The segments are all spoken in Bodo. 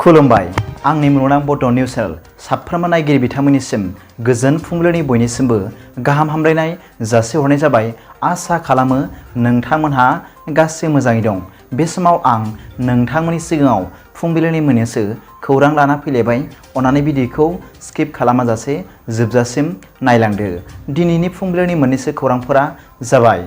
खुलुमबाय आंनि मुलुगनां बड' निउस चेनेल साफ्रोमबो नायगिरि बिथांमोननिसिम गोजोन फुंबिलिनि बयनिसिमबो गाहाम हामलायनाय जासिहरनाय जाबाय। आसा खालामो नोंथांमोनहा गासै मोजाङै दं। बे समाव आं नोंथांमोननि सिगाङाव फुंबिलिनि मोननैसो खौरां लाना फैलायबाय। अन्नानै भिडिअखौ स्किप खालामाजासे जोबजासिम नायलांदो। दिनैनि फुंबिलिनि मोननैसो खौरांफोरा जाबाय।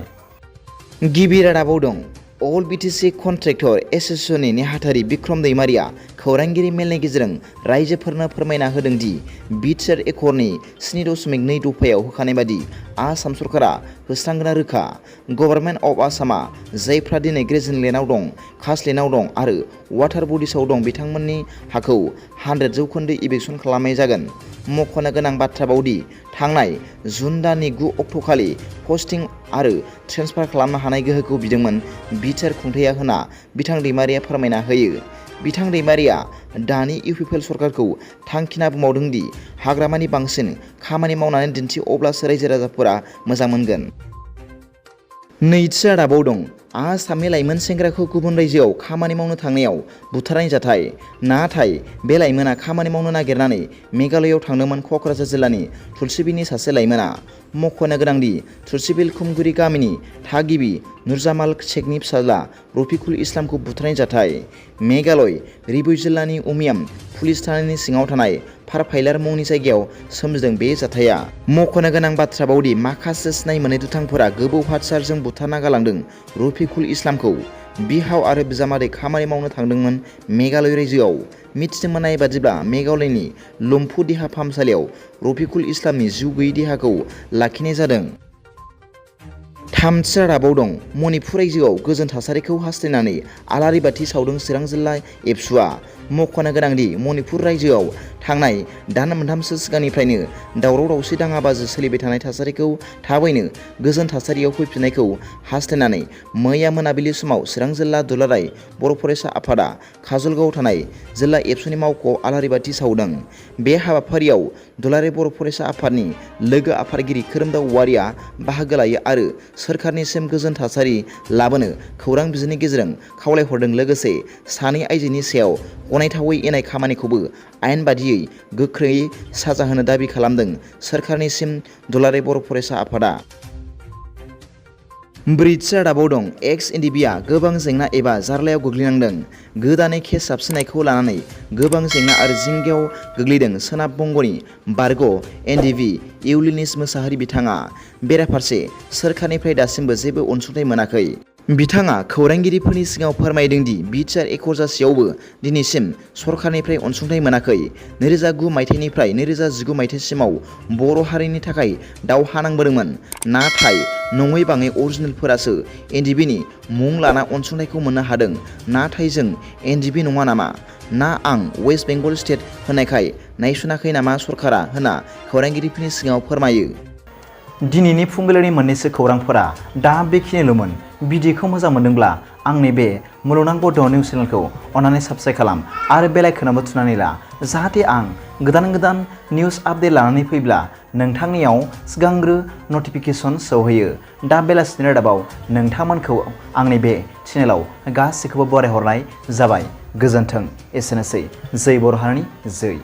गिबि रादाबाव दं। अल BTC कन्ट्रेक्टर एसोसिएशननि नेहाथारि बिक्रम दैमारिया खौरांगिरि मेलनि गेजेरजों रायजोफोरनो फोरमायना होदों दि BTR एकर्डनि 7.2 दफायाव होखानाय बादि आसाम सरकारा होस्रांगोना रोखा। गभर्नमेन्ट अफ आसामा जायफ्रा दिनै ग्रेजुवेट लेन्डआव दं, कास्ट लेन्डआव दं आरो वाटार बडिसआव दं बिथांमोननि हाखौ 100% इभिक्सन खालामनाय जागोन। मख'नो गोनां बाथ्रा बावदि थांनाय जुन दाननि 9 अक्ट'खालि पस्टिं आरो ट्रेन्सफार खालामनो हानाय गोहोखौ बिदोंमोन BTR खुंथाया होना बिथां दैमारिया फोरमायना होयो। बिथां दैमारिया दानि UPPL सरकारखौ थांखिना बुंबावदों दि हाग्रामानि बांसिन खामानि मावनानै दिन्थि अब्लासो रायजो राजाफोरा मोजां मोनगोन। नैथि रादाबाव दं। आसामनि लाइमोन सेंग्राखौ गुबुन रायजोआव खामानि मावनो थांनायाव बुथारनाय जाथाय। नाथाय बे लाइमोना खामानि मावनो नागिरनानै मेघालयआव थांदोंमोन। क'क्राझार जिल्लानि तुलसिबिलनि सासे लाइमोना। मख'नो गोनांदि तुलसिबिल खुमगुरि गामिनि थागिबि नुरजामाल शेखनि फिसाज्ला रफिकुल इस्लामखौ बुथारनाय जाथाय। मेघालय रिभ्यु जिल्लानि उमियाम पुलिस थानानि सिङाव थानाय फारफाइलार मुंनि जायगायाव सोमजिदों बे जाथाया। मख'नो गोनां बाथ्रा बावदि माखासे सिनाय मोनै दुथांफोरा गोबौ हाथियारजों बुथारना गालांदों रफिकुल इस्लामखौ। बिहाव आरो बिजामादै खामानि मावनो थांदोंमोन मेघालय रायजोआव। मिथिनो मोननाय बादिब्ला मेघालयनि लम्फु देहा फाहामसालियाव रफिकुल इस्लामनि जिउ गैयै देहाखौ लाखिनाय जादों। थामथि रादाबाव दं। मणिपुर रायजोआव गोजोन थासारिखौ हास्थायनानै आलारि बाथि सावदों चिरां जिल्ला एबसुआ। मख'नो गोनांदि मणिपुर रायजोआव थांनाय दान मोनथामसो सिगांनिफ्रायनो दावराव दावसि दाङाबाजि सोलिबाय थानाय थासारिखौ थाबैनो गोजोन थासारियाव फैफिननायखौ हास्थायनानै मैया मोनाबिलि समाव चिरां जिल्ला दुलाराय बर' फरायसा आफादा काजलगावआव थानाय जिल्ला एबसुनि मावख'आव आलारि बाथि सावदों। बे हाबाफारियाव दुलाराय बर' फरायसा आफादनि लोगो आफादगिरि खोरोमदाव औवारिया बाहागो लायो आरो सोरखारनिसिम गोजोन थासारि लाबोनो खौरां बिजोंनि गेजेरजों खावलायहरदों। लोगोसे सानै आइजोनि सायाव गनायथावै इनाय खामानिखौबो आयेन बादियै गोख्रैयै साजा होनो दाबि खालामदों सोरखारनिसिम दुलाराय बर' फरायसा आफादा। ब्रैथि रादाबाव दं। एक्स एनडिबिआ गोबां जेंना एबा जार्लायाव गोग्लैनांदों। गोदानै केस जाबसिननायखौ लानानै गोबां जेंना आरो जिंगायाव गोग्लैदों सोनाब बंगनि बारग' एनडिबि इउलिनिस मोसाहारि बिथाङा। बेराफारसे सोरखारनिफ्राय दासिमबो जेबो अनसुंथाइ मोनाखै। बिथाङा खौरांगिरिफोरनि सिगाङाव फोरमायदों दि BTR एकर्ड जासेयावबो दिनैसिम सरखारनिफ्राय अनसुंथाइ मोनाखै। 2009 मायथाइनिफ्राय 2019 मायथाइसिमाव बर' हारिनि थाखाय दावहा नांबोदोंमोन। नाथाय नङै बाङै अरिजिनेलफोरासो एनडिबिनि मुं लाना अनसुंथाइखौ मोननो हादों। नाथाय जों एनडिबि नङा नामा? ना आं वेस्ट बेंगल स्टेट होननायखाय नायसनाखै नामा सरकारा होनना खौरांगिरिफोरनि सिगाङाव फोरमायो। दिनैनि फुंबिलिनि मोननैसो खौरांफोरा दा बेखिनिल'मोन। भिडिअखौ मोजां मोनदोंब्ला आंनि बे मुलुगनां बड' निउस चेनेलखौ अन्नानै साबस्क्राइब खालाम आरो बेल आइकनआवबो थुनानै ला, जाहाथे आं गोदान निउस आपडेट लानानै फैब्ला नोंथांनियाव सिगांग्रो नटिफिकेसन सौहैयो। दा बेलासिनि रादाबाव नोंथांमोनखौ आंनि बे चेनेलाव गासैखौबो बरायहरनाय जाबाय। गोजोन्थों। एसेनोसै। जै बर' हारिनि जै।